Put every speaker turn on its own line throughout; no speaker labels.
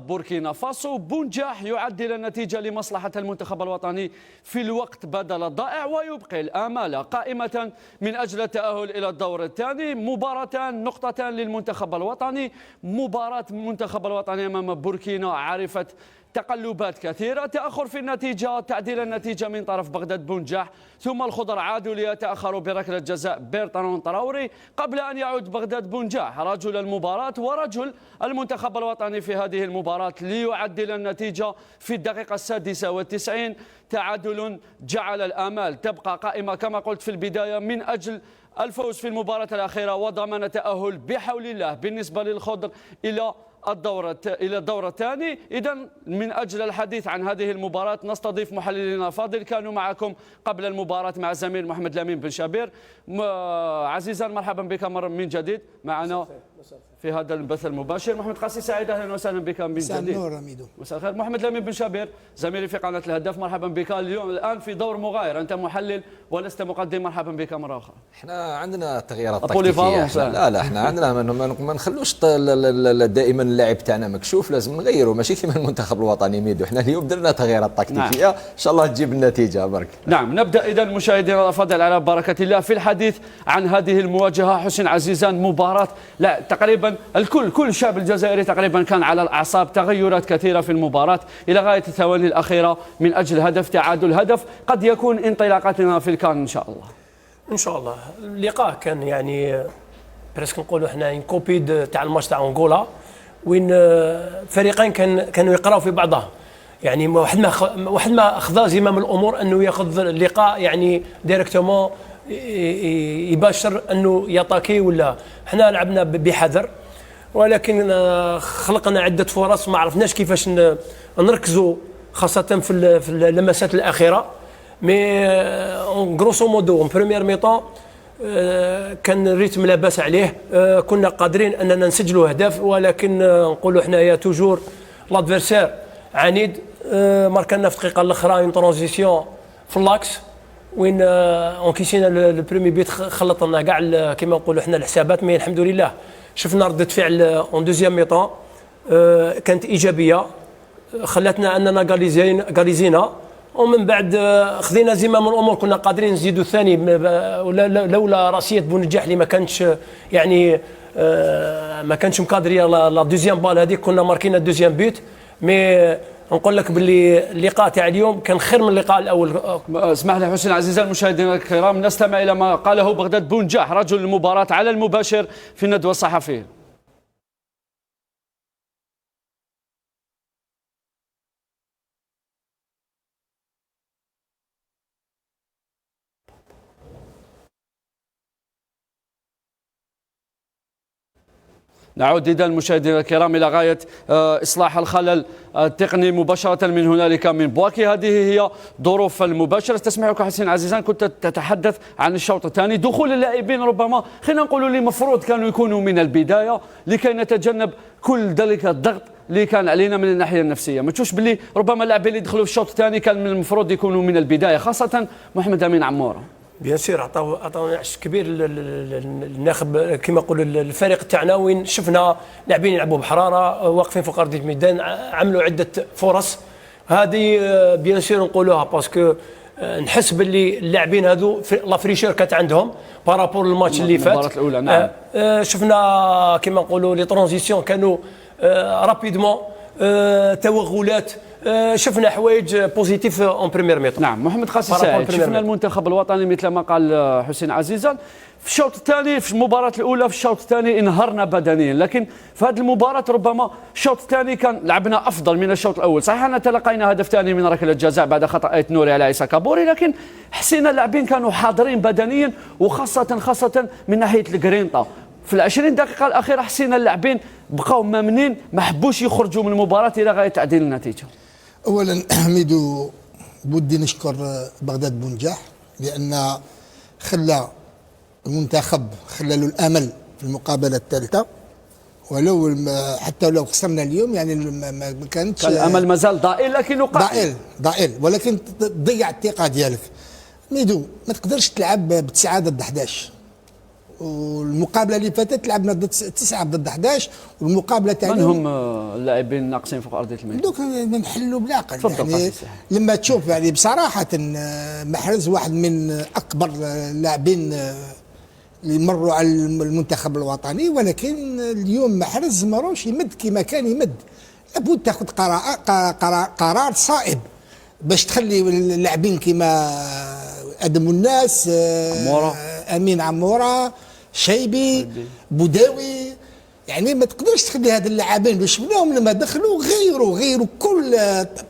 بوركينا فاسو. بونجاح يعدل النتيجة لمصلحة المنتخب الوطني في الوقت بدل الضائع ويبقي الآمال قائمة من أجل التأهل إلى الدور الثاني. مباراتان، نقطتان للمنتخب الوطني. مباراة المنتخب الوطني أمام بوركينا عرفت تقلبات كثيرة، تأخر في النتيجة، تعديل النتيجة من طرف بغداد بونجاح، ثم الخضر عادوا ليتأخروا بركلة جزاء بيرترون تراوري قبل أن يعود بغداد بونجاح رجل المباراة ورجل المنتخب الوطني في هذه المباراة ليعدل النتيجة في الدقيقة 96. تعادل جعل الآمال تبقى قائمة كما قلت في البداية من أجل الفوز في المباراة الأخيرة وضمان تأهل بحول الله بالنسبة للخضر إلى الدور الثاني. إذا من أجل الحديث عن هذه المباراة نستضيف محللين فاضل كانوا معكم قبل المباراة مع زميل محمد لامين بن شابير. عزيزا مرحبا بك مرة من جديد معنا في هذا البث المباشر. محمد قاسي سعيد اهلا وسهلا بك من جديد. مساء
النور ميدو.
مساء الخير. محمد لامين بن شابير زميلي في قناة الهداف مرحبا بك اليوم الآن في دور مغاير، أنت محلل ولست مقدم، مرحبا بك مرة أخرى.
احنا عندنا تغييرات تكتيكية. لا احنا عندنا ما نخلوش دائما اللاعب تاعنا مكشوف، لازم نغيره ماشي كيما المنتخب الوطني ميدو. احنا اليوم درنا تغييرات تكتيكية ان شاء الله تجيب النتيجة برك.
نعم نبدأ إذا مشاهدينا الأفاضل على بركة الله في الحديث عن هذه المواجهة. حسين عزيزان مباراة لا تقريبا كل الشعب الجزائري تقريبا كان على الأعصاب، تغيرات كثيرة في المباراة إلى غاية الثواني الأخيرة من أجل هدف تعادل، هدف قد يكون انطلاقتنا في الكان إن شاء الله.
إن شاء الله اللقاء كان يعني بريسك نقولوا احنا كوبي تاع الماتش تاع أنغولا وين فريقين كانوا يقراوا في بعضها، يعني واحد ما أخذ زمام الأمور أنه ياخذ اللقاء يعني ديريكتومون يباشر أنه يطاكي، ولا احنا لعبنا بحذر ولكن خلقنا عدة فرص ما عرفناش كيفاش نركزوا خاصة في اللمسات الأخيرة. مي غروسو مودو اون بروميير ميطون كان الريتم لا باس عليه، كنا قادرين اننا نسجلوا اهداف، ولكن نقولوا حنايا توجور لادفيرسير عنيد. ماركنا في الدقيقه الاخرى اون ترانزيسيون في اللاكس وين انكيسينا لو بريمي بيت خلط لنا كاع كما نقولوا حنا الحسابات. مي الحمد لله شفنا ردة فعل اون دوزيام ميطون كانت ايجابيه، خلاتنا اننا غاليزينا ومن بعد خذينا زمام الامور. كنا قادرين نزيدوا الثاني لولا راسيه بونجاح اللي ما كانتش يعني ما كانتش مكادريه لا دوزيام بال هذيك، كنا ماركينا الدوزيام بيت. مي نقول لك باللي اللقاء تاع اليوم كان خير من اللقاء الاول.
اسمح لي حسين عزيزان المشاهدين الكرام نستمع الى ما قاله بغداد بونجاح رجل المباراه على المباشر في الندوه الصحفيه. نعود إذا المشاهدين الكرام إلى غاية إصلاح الخلل التقني مباشرة من هنالك من بواكي. هذه هي ظروف المباشرة. تسمعك حسين عزيزان كنت تتحدث عن الشوط الثاني، دخول اللاعبين ربما خلينا نقولوا اللي مفروض كانوا يكونوا من البداية لكي نتجنب كل ذلك الضغط اللي كان علينا من الناحية النفسية. ما تشوفش باللي ربما اللاعبين اللي دخلوا في الشوط الثاني كان من المفروض يكونوا من البداية، خاصة محمد أمين عمورة.
بيان سير عطاو نعش كبير الناخب كما نقولوا الفريق تاعنا، وين شفنا لاعبين يلعبوا بحراره واقفين فوق ارضيه الميدان، عملوا عده فرص. هذه بيان سير نقولوها باسكو نحس باللي اللاعبين هذو لا فريشور كانت عندهم بارابور الماتش اللي فات
المباراه الاولى. نعم
شفنا كما نقولوا لي ترانزيسيون كانوا رابيدمون، توغلات، شفنا حوايج بوزيتيف اون بريمير ميطون.
نعم محمد قاسي سعيد، شفنا المنتخب الوطني مثل ما قال حسين عزيزان في الشوط الثاني، في المباراة الأولى في الشوط الثاني انهرنا بدنيا، لكن في هذه المباراة ربما الشوط الثاني كان لعبنا أفضل من الشوط الأول. صحيح أننا تلقينا هدف ثاني من ركلة جزاء بعد خطأ آيت نوري على عيسى كابوري، لكن حسينا اللاعبين كانوا حاضرين بدنيا، وخاصة من ناحية الجرينتا. في ال20 دقيقة الأخيرة حسينا اللاعبين بقاو مامنين، ما حبوش يخرجوا من المباراة إلى غاية تعديل النتيجة.
اولا ميدو بدي نشكر بغداد بونجاح لان خلى المنتخب خلى له الامل في المقابله الثالثه، ولو حتى لو خسرنا اليوم يعني ما كانتش
كان الامل مازال ضئيل، لكنه
ضئيل ولكن تضيع الثقه ديالك. ميدو ما تقدرش تلعب ب9 ضد 11، والمقابله اللي فاتت لعبنا ضد 9 ضد 11، والمقابله تاعنا
من هم اللاعبين الناقصين فوق ارضيه الميدان؟
دوك نحلوا بالعقل.
تفضل
يعني لما تشوف يعني بصراحه محرز واحد من اكبر اللاعبين اللي مروا على المنتخب الوطني، ولكن اليوم محرز ماروش يمد كما كان يمد. لابد تاخذ قرار صائب باش تخلي اللاعبين كما ادم الناس، امين عموره، شيبي، بوداوي. يعني ما تقدرش تخلي هاد اللاعبين اللي شفناهم لما دخلوا غيروا كل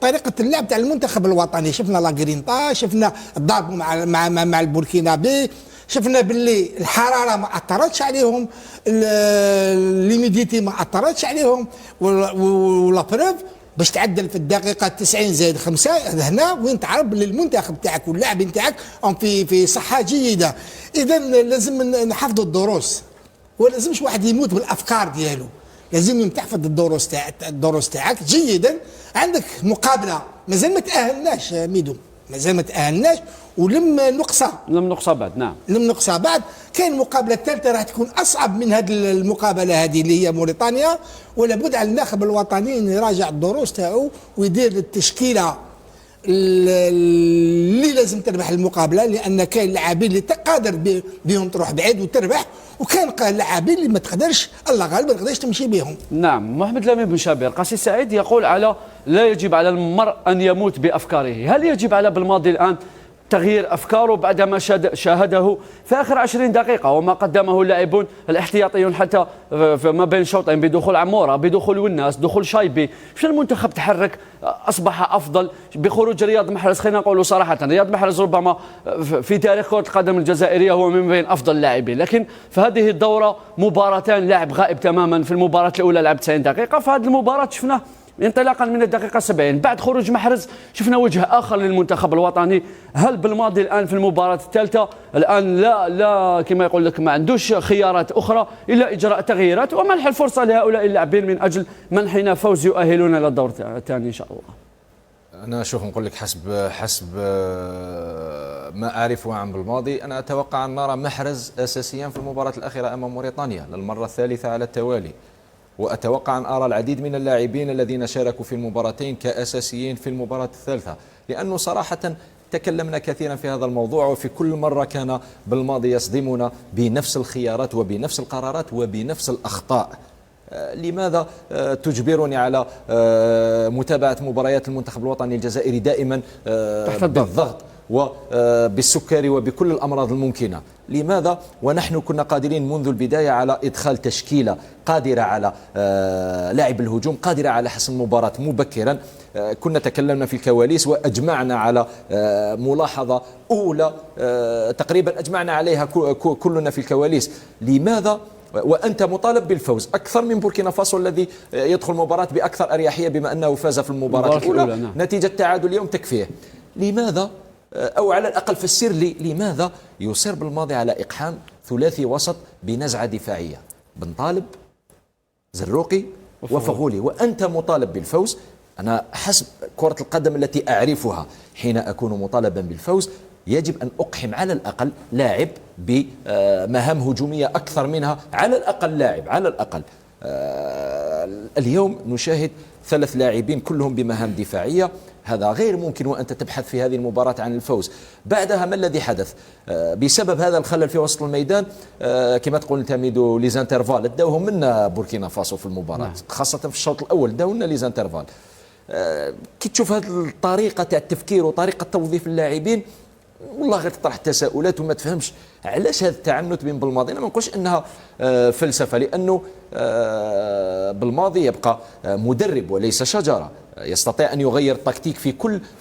طريقه اللعب تاع المنتخب الوطني. شفنا لاغرينتا، شفنا الضرب مع البوركينابي، شفنا باللي الحراره ما اثرتش عليهم، ليميديتي ما اثرتش عليهم، ولا بروف باش تعدل في الدقيقه 90 زائد 5 هنا وين تعرف باللي المنتخب تاعك واللاعبين تاعك في صحه جيده. اذا لازم نحفظوا الدروس، ولازمش واحد يموت بالافكار ديالو، لازم تحفظ الدروس تاعك جيدا. عندك مقابله مازال ما تاهلناش ميدو، مازال ما تاهلناش، ولم نقصى
بعد. نعم
لم نقصى بعد. كاين المقابله الثالثه راح تكون اصعب من هذه المقابله هذه اللي هي موريتانيا، ولا بد على الناخب الوطني ان يراجع الدروس تاعو ويدير التشكيله اللي لازم تربح المقابله، لان كاين لاعبين اللي قادر بهم تروح بعيد وتربح، وكان لاعبين اللي ما تقدرش الله غالب ما تقدرش تمشي بهم.
نعم. محمد لامين بن شابير، قاسي سعيد يقول لا يجب على المرء ان يموت بافكاره. هل يجب على بالماضي الان تغيير أفكاره بعدما شاهده في آخر 20 دقيقة وما قدمه اللاعبون الاحتياطيون حتى ما بين شوطين بدخول عمورة، بدخول والناس، دخول شايبي؟ مش المنتخب تحرك، أصبح أفضل بخروج رياض محرز. خلينا نقول صراحة رياض محرز ربما في تاريخ كرة القدم الجزائرية هو من بين أفضل اللاعبين، لكن في هذه الدورة مباراتان لاعب غائب تماما. في المباراة الأولى لعب 90 دقيقة، في هذه المباراة شفناه انطلاقا من الدقيقة 70 بعد خروج محرز شفنا وجه آخر للمنتخب الوطني. هل بالماضي الآن في المباراة الثالثة الآن لا كما يقول لك ما عندوش خيارات أخرى إلا إجراء تغييرات ومنح الفرصة لهؤلاء اللاعبين من أجل منحنا فوز يؤهلون إلى الدور الثاني إن شاء الله؟
أنا شوف نقول لك حسب ما أعرفه عن بالماضي، أنا أتوقع أن نرى محرز أساسيا في المباراة الأخيرة أمام موريتانيا للمرة الثالثة على التوالي، وأتوقع أن أرى العديد من اللاعبين الذين شاركوا في المباراتين كأساسيين في المباراة الثالثة، لأنه صراحة تكلمنا كثيرا في هذا الموضوع، وفي كل مرة كان بالماضي يصدمنا بنفس الخيارات وبنفس القرارات وبنفس الأخطاء. لماذا تجبرني على متابعة مباريات المنتخب الوطني الجزائري دائما
تحت
بالضغط وبالسكري وبكل الأمراض الممكنة؟ لماذا ونحن كنا قادرين منذ البداية على إدخال تشكيلة قادرة على لعب الهجوم، قادرة على حسم المباراة مبكرا؟ كنا تكلمنا في الكواليس وأجمعنا على ملاحظة أولى تقريبا أجمعنا عليها كلنا في الكواليس. لماذا وأنت مطالب بالفوز أكثر من بوركينا فاسو الذي يدخل المباراة بأكثر أريحية بما أنه فاز في المباراة الأولى؟ نعم. نتيجة تعادل اليوم تكفيه. لماذا أو على الأقل فسر لي لماذا يصر بالماضي على إقحام ثلاثي وسط بنزعة دفاعية؟ بن طالب، زروقي، وفغولي، وأنت مطالب بالفوز. أنا حسب كرة القدم التي أعرفها حين أكون مطالبا بالفوز يجب أن أقحم على الأقل لاعب بمهام هجومية أكثر منها، على الأقل لاعب على الأقل. اليوم نشاهد 3 لاعبين كلهم بمهام دفاعية، هذا غير ممكن وأنت تبحث في هذه المباراة عن الفوز. بعدها ما الذي حدث؟ بسبب هذا الخلل في وسط الميدان كما تقول انت ميدو ليزانترفال اداوهم منا بوركينا فاسو في المباراة، خاصة في الشوط الأول داونا ليزانترفال. كي تشوف هذه الطريقة تاع التفكير وطريقة توظيف اللاعبين والله غير تطرح تساؤلات وما تفهمش علاش هذا التعنت بين بالماضي. انا ما نقولش انها فلسفه، لانه بالماضي يبقى مدرب وليس شجره، يستطيع ان يغير التكتيك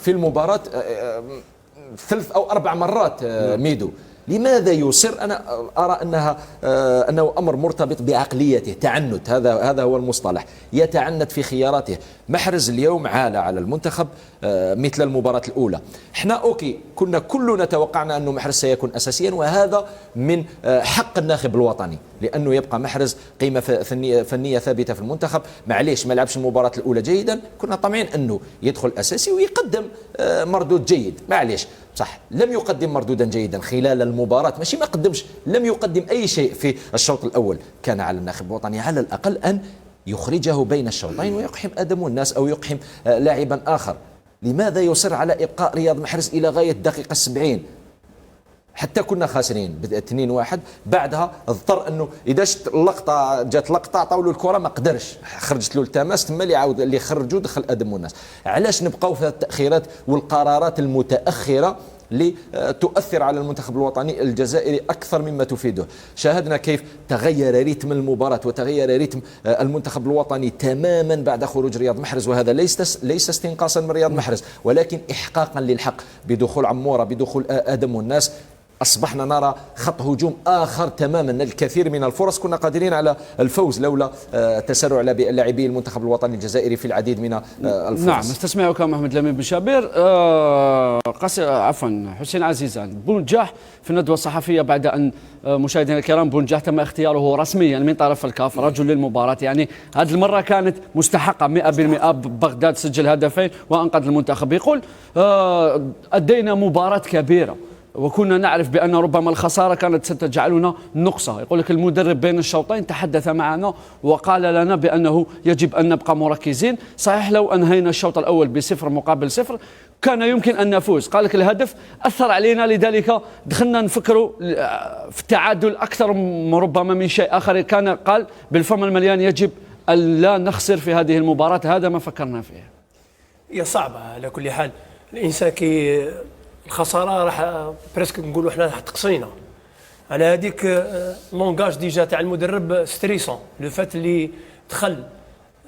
في المباراه 3 أو 4 مرات. ميدو لماذا يصر؟ أنا أرى أنه أمر مرتبط بعقليته، تعنت، هذا هو المصطلح، يتعنت في خياراته. محرز اليوم عال على المنتخب مثل المباراة الأولى. احنا أوكي كنا كلنا توقعنا أنه محرز سيكون أساسيا، وهذا من حق الناخب الوطني لأنه يبقى محرز قيمة فنية ثابتة في المنتخب. معليش ما لعبش المباراة الأولى جيدا، كنا طامعين أنه يدخل أساسي ويقدم مردود جيد. معليش صح لم يقدم مردودا جيدا خلال المباراة، ماشي ما قدمش، لم يقدم أي شيء في الشوط الأول. كان على الناخب الوطني على الأقل أن يخرجه بين الشوطين ويقحم آدم الناس أو يقحم لاعبا آخر. لماذا يصر على إبقاء رياض محرز إلى غاية الدقيقة 70؟ حتى كنا خاسرين 2-1، بعدها اضطر انه اذا جات لقطه عطاو له الكره ما قدرش، خرجت له التماس تما اللي عاود اللي خرجوا دخل ادم الناس. علاش نبقاو في التاخيرات والقرارات المتاخره اللي تؤثر على المنتخب الوطني الجزائري أكثر مما تفيده؟ شاهدنا كيف تغير رتم المباراة وتغير رتم المنتخب الوطني تماما بعد خروج رياض محرز، وهذا ليس استنقاصا من رياض محرز ولكن إحقاقا للحق. بدخول عمورة بدخول آدم والناس أصبحنا نرى خط هجوم آخر تماما. الكثير من الفرص كنا قادرين على الفوز لولا تسرع لاعبي المنتخب الوطني الجزائري في العديد من الفرص.
نعم نستسمعك محمد لمين بن شابير. حسين عزيزان، بونجاح في الندوة الصحفية بعد أن مشاهدينا الكرام بونجاح تم اختياره رسميا من طرف الكاف رجل للمباراة، يعني هذه المرة كانت مستحقة 100%. بغداد سجل هدفين وأنقذ المنتخب. يقول أدينا مباراة كبيرة وكنا نعرف بأن ربما الخسارة كانت ستجعلنا نقصة. يقول لك المدرب بين الشوطين تحدث معنا وقال لنا بأنه يجب أن نبقى مركزين. صحيح لو أنهينا الشوط الأول ب0-0 كان يمكن أن نفوز. قال لك الهدف أثر علينا، لذلك دخلنا نفكروا في التعادل أكثر ربما من شيء آخر. كان قال بالفم المليان يجب أن لا نخسر في هذه المباراة، هذا ما فكرنا فيه.
هي صعبة على كل حال. الإنسان كي الخساره راح بريسك نقولوا حنا راح تقصينا على هذيك لونغاج ديجا تاع المدرب ستريسون. لو فات اللي دخل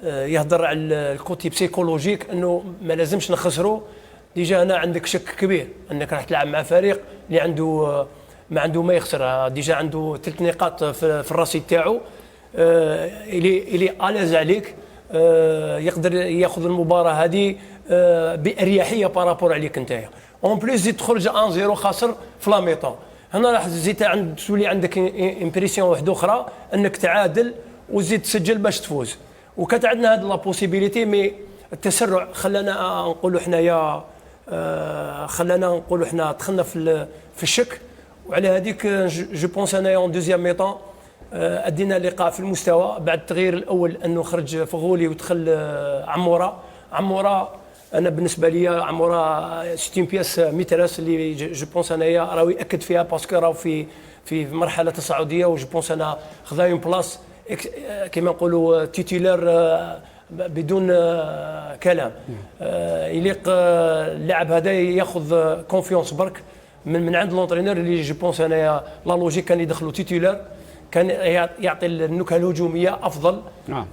يهضر على الكوتي بسيكولوجيك انه ما لازمش نخسروا. ديجا هنا عندك شك كبير انك راح تلعب مع فريق اللي عنده ما يخسر. ديجا عنده 3 نقاط في الرصيد تاعو، اللي الاز عليك يقدر ياخذ المباراه هذه باريحيه بارابور عليك نتايا. اون بليس زيد تخرج 1-0 خاسر في لا ميطون. هنا راح تزيد تولي عندك امبريسيون واحده اخرى انك تعادل وزيد تسجل باش تفوز. وكانت عندنا هذه لا بوسيبيليتي، مي التسرع خلانا نقولوا حنايا دخلنا في الشك. وعلى هذيك جو بونس انايا اون دوزيام ميطون ادينا لقاء في المستوى بعد التغيير الاول انه خرج فغولي ودخل عمورة. انا بالنسبه لي عمورة ستين بياس ميتراس اللي جو بونس انايا راهو ياكد فيها باسكو راهو في مرحله تصاعديه، وجو بونس انا خذا اون بلاص كما نقولوا تيتولار بدون كلام. يليق اللاعب هذا ياخذ كونفيونس برك من عند لونترينور اللي جو بونس انايا لا لوجيك كان يدخلوا تيتولار كان يعطي النكهه الهجوميه افضل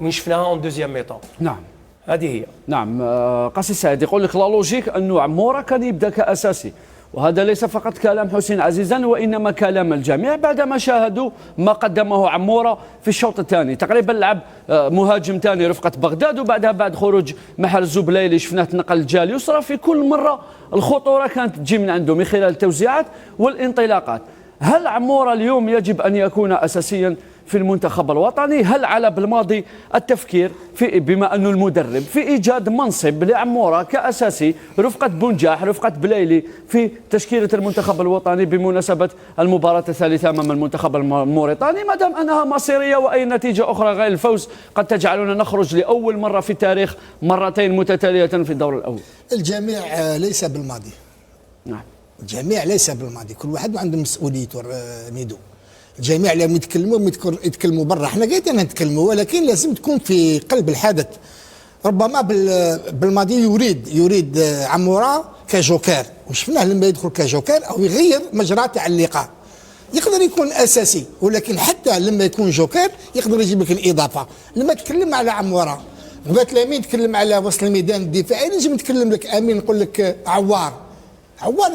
من شفناها اون دوزيام ميطون.
نعم
هذه هي.
نعم قاسي سعيد يقول لك لا لوجيك انه عمورة كان يبدا كاساسي، وهذا ليس فقط كلام حسين عزيزان وانما كلام الجميع بعدما شاهدوا ما قدمه عمورة في الشوط الثاني. تقريبا لعب مهاجم ثاني رفقة بغداد، وبعدها بعد خروج محرز وبلايلي شفناه تنقل الجهه اليسرى. في كل مره الخطوره كانت تجي من عنده من خلال التوزيعات والانطلاقات. هل عمورة اليوم يجب ان يكون اساسيا في المنتخب الوطني؟ هل على بالماضي التفكير في بما أنه المدرب في إيجاد منصب لعمورة كأساسي رفقة بونجاح رفقة بلايلي في تشكيلة المنتخب الوطني بمناسبة المباراة الثالثة أمام المنتخب الموريتاني، ما دام أنها مصيرية وأي نتيجة أخرى غير الفوز قد تجعلنا نخرج لأول مرة في التاريخ مرتين متتالية في الدور الأول؟
الجميع ليس بالماضي.
نعم
الجميع ليس بالماضي، كل واحد عنده مسؤوليته. ميدو الجميع لما يتكلموا برا، احنا قاعدين نتكلموا، ولكن لازم تكون في قلب الحدث. ربما بالماضي يريد عمورة كجوكر، وشفناه لما يدخل كجوكر او يغير مجرى تاع اللقاء يقدر يكون اساسي، ولكن حتى لما يكون جوكر يقدر يجيب لك الاضافه. لما تكلم على عمورة غبات لامين تكلم على وسط الميدان الدفاعي، نجم نتكلم لك امين نقول لك عوار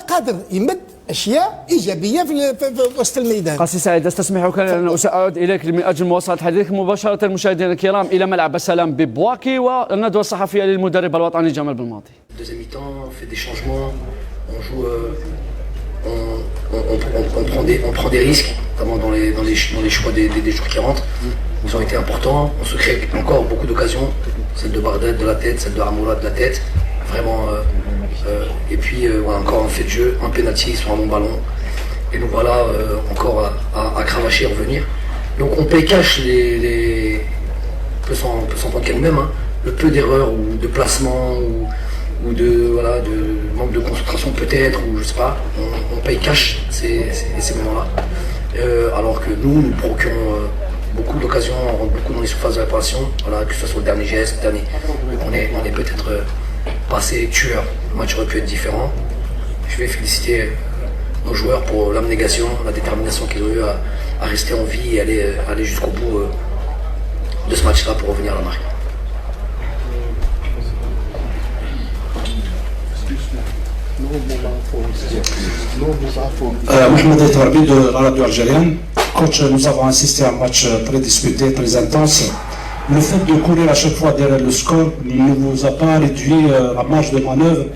قادر يمد اشياء ايجابيه في وسط الميدان.
قاسي سعيد استسمحك ان ساعود اليك من اجل مواصله حديثك مباشره مشاهدينا الكرام الى ملعب السلام ببواكي والندوه الصحفيه للمدرب الوطني جمال بالماضي.
Deuxième mi-temps, on fait des changements, on joue on prend des risques, notamment dans les choix des joueurs qui rentrent. Ils ont été importants. On se crée encore beaucoup d'occasions. Celle de Bardad de la tête, celle de Amoura de la tête. Vraiment. Et puis voilà, encore un fait de jeu, un penalty sur un bon ballon. Et donc voilà, encore à cravacher et revenir. Donc on paye cash on peut s'en prendre qu'à nous-mêmes, hein, le peu d'erreurs ou de placement ou de manque de concentration peut-être, ou je sais pas, on paye cash ces moments-là. Alors que nous procurons beaucoup d'occasions, on rentre beaucoup dans les surfaces de réparation, voilà, que ce soit le dernier geste, on est peut-être pas assez tueurs. Le match aurait pu être différent. Je vais féliciter nos joueurs pour l'abnégation, la détermination qu'ils ont eu à rester en vie et aller jusqu'au bout de ce match-là pour revenir à la marque.
Mohamed El Tarbi de la radio algérienne. Coach, nous avons assisté à un match très disputé, très intense. Le fait de courir à chaque fois derrière le score ne vous a pas réduit la marge de manœuvre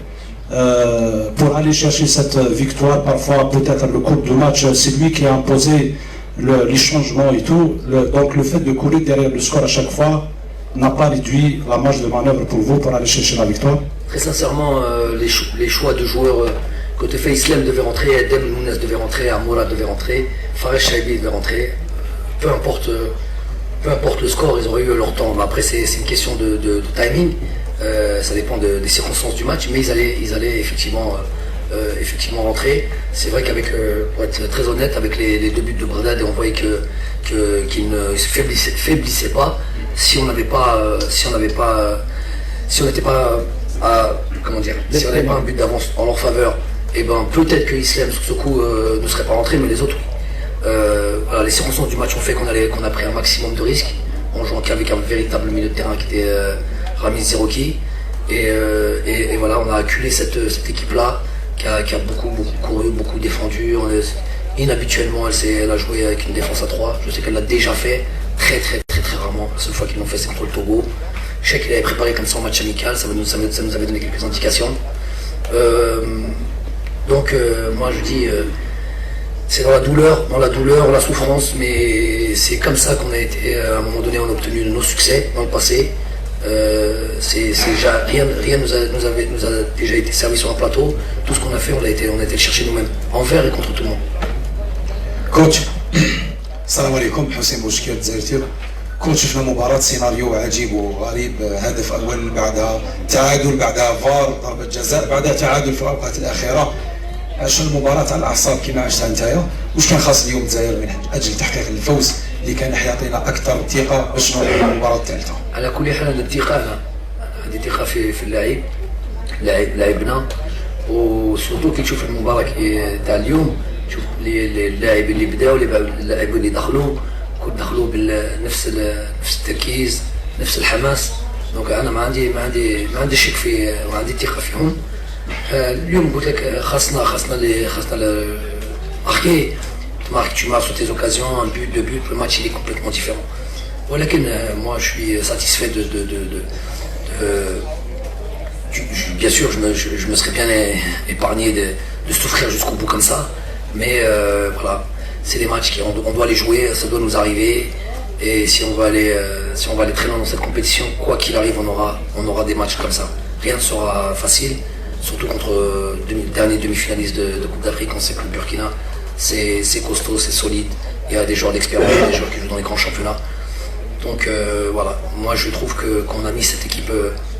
pour aller chercher cette victoire. Parfois, peut-être le cours du match, c'est lui qui a imposé les changements et tout. Donc le fait de courir derrière le score à chaque fois n'a pas réduit la marge de manœuvre pour vous pour aller chercher la victoire?
Très sincèrement, les choix de joueurs, côté fait Islam devait rentrer, Edem Mounez devait rentrer, Amoura devait rentrer, Fares Chaibi devait rentrer. Peu importe le score, ils auraient eu leur temps. Après, c'est une question de timing. Ça dépend des circonstances du match, mais ils allaient effectivement rentrer. C'est vrai qu'avec, pour être très honnête, avec les deux buts de Bradad, on voyait qu'ils ne se faiblissaient pas. Si on n'était pas un but d'avance en leur faveur, et ben peut-être que Islam sur ce coup ne serait pas rentré, mais les autres. Voilà, les circonstances du match ont fait qu'on a pris un maximum de risques. On joue avec un véritable milieu de terrain qui était Ramiz Zerouki. Et voilà, on a acculé cette équipe-là qui a beaucoup couru, beaucoup défendu. Inhabituellement, elle a joué avec une défense à 3. Je sais qu'elle l'a déjà fait très rarement. La seule fois qu'ils l'ont fait, c'est contre le Togo. Je sais qu'il avait préparé comme ça en match amical, ça nous avait donné quelques indications. Donc moi je dis, c'est dans la douleur, la souffrance, mais c'est comme ça qu'on a été, à un moment donné, on a obtenu nos succès dans le passé. Rien nous a déjà été servi sur un plateau. Tout ce qu'on a fait, on a été le chercher nous-mêmes, envers et contre tout le monde.
كوتش السلام عليكم. حسين بوشكير الجزائر تيب. كوتش شفنا مباراة سيناريو عجيب وغريب، هدف أول بعدها تعادل، بعدها فار، ضربة جزاء، بعدها تعادل في الأوقات الأخيرة. عشان المباراة على الأعصاب كما عشتها نتايا، واش كان خاص اليوم الجزائر من أجل تحقيق الفوز اللي كان يعطينا أكثر ثقة باش نروحوا للمباراة الثالثة؟
على كل حال عندي الثقة، عندي ثقة في لاعبنا، وسورتو كي تشوف المباراة تاع اليوم، شوف اللاعب اللي بداوا اللاعب اللي دخلوا بنفس التركيز، نفس الحماس. دونك انا ما عندي شك في، وعندي ثقه فيهم. اليوم قلت لك خاصنا marquer, tu marques sur tes occasions, un but, deux buts, le match il est complètement différent. ولكن moi je suis satisfait bien sûr je me serais bien épargné de souffrir jusqu'au bout comme ça, mais voilà, c'est des matchs on doit les jouer, ça doit nous arriver, et si on va aller très loin dans cette compétition, quoi qu'il arrive, on aura des matchs comme ça. Rien ne sera facile, surtout contre dernier demi-finaliste de Coupe d'Afrique. On sait que le Burkina c'est costaud, c'est solide, il y a des joueurs d'expérience, des joueurs qui jouent dans les grands championnats. Donc voilà, moi je trouve qu'on a mis cette équipe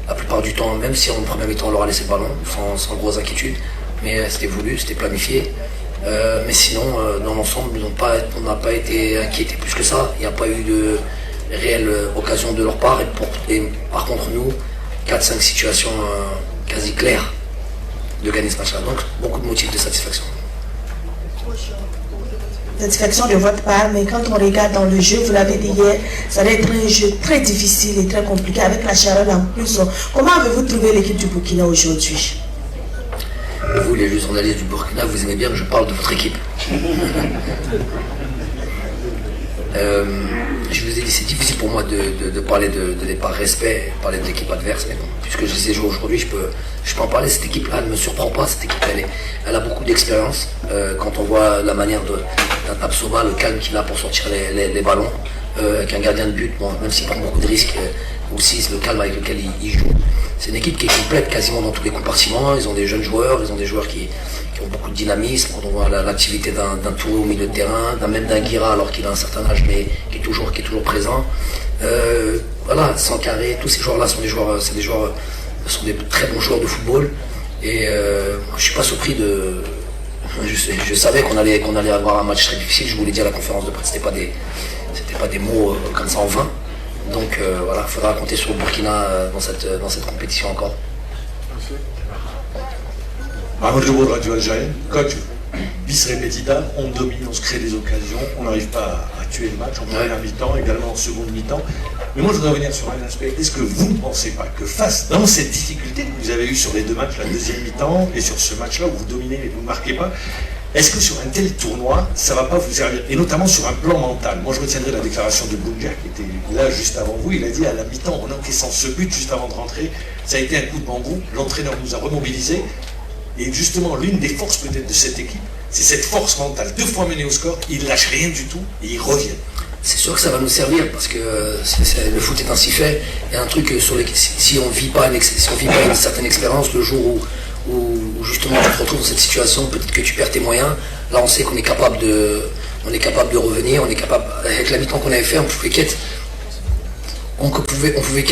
la plupart du temps, même si en première mi-temps on leur a laissé le ballon sans grosse inquiétude, mais c'était voulu, c'était planifié. Mais sinon, dans l'ensemble, on n'a pas été inquiétés plus que ça. Il n'y a pas eu de réelle occasion de leur part. Et par contre, nous, 4-5 situations quasi claires de gagner ce match-là. Donc, beaucoup de motifs de satisfaction.
Satisfaction de votre part, mais quand on regarde dans le jeu, vous l'avez dit hier, ça va être un jeu très difficile et très compliqué avec la chaleur en plus. Comment avez-vous trouvé l'équipe du Burkina aujourd'hui?
Vous, les journalistes du Burkina, vous aimez bien que je parle de votre équipe. Je vous ai dit, c'est difficile pour moi de parler de par respect, parler de l'équipe adverse, mais bon, puisque je les ai joués aujourd'hui, je je peux en parler, cette équipe-là, elle ne me surprend pas. Cette équipe, elle a beaucoup d'expérience. Quand on voit la manière d'un Tapsoba, le calme qu'il a pour sortir les ballons, avec un gardien de but, bon, même s'il prend beaucoup de risques, aussi le calme avec lequel il joue. C'est une équipe qui est complète quasiment dans tous les compartiments. Ils ont des jeunes joueurs, ils ont des joueurs qui ont beaucoup de dynamisme. Quand on voit l'activité d'un Touré au milieu de terrain, même d'un Guira alors qu'il a un certain âge, mais qui est toujours présent. Voilà, Sankaré, tous ces joueurs-là sont des très bons joueurs de football. Et je suis pas surpris de. Je savais qu'on allait avoir un match très difficile. Je vous l'ai dit à la conférence de presse, c'était pas des mots comme ça en vain. Donc voilà, il faudra compter sur le Burkina dans cette compétition encore.
Mahmoud Joubour, Radio Algérienne. Coach, bis repetita, on domine, on se crée des occasions, on n'arrive pas à tuer le match en première mi-temps, également en seconde mi-temps. Mais moi je voudrais revenir sur un aspect. Est-ce que vous ne pensez pas que dans cette difficulté que vous avez eue sur les deux matchs, la deuxième mi-temps, et sur ce match-là où vous dominez et vous ne marquez pas, est-ce que sur un tel tournoi, ça ne va pas vous servir? Et notamment sur un plan mental. Moi, je retiendrai la déclaration de Bounja, qui était là juste avant vous. Il a dit à la mi-temps, en encaissant ce but juste avant de rentrer, ça a été un coup de bambou. L'entraîneur nous a remobilisés. Et justement, l'une des forces peut-être de cette équipe, c'est cette force mentale. 2 fois mené au score, il ne lâche rien du tout et il revient.
C'est sûr que ça va nous servir parce que le foot est ainsi fait. Il y a un truc sur lequel, si on vit pas une certaine expérience, le jour où justement tu te retrouves dans cette situation, peut-être que tu perds tes moyens. Là, on sait qu'on est capable de revenir, on est capable, avec la mi-temps qu'on avait fait, on pouvait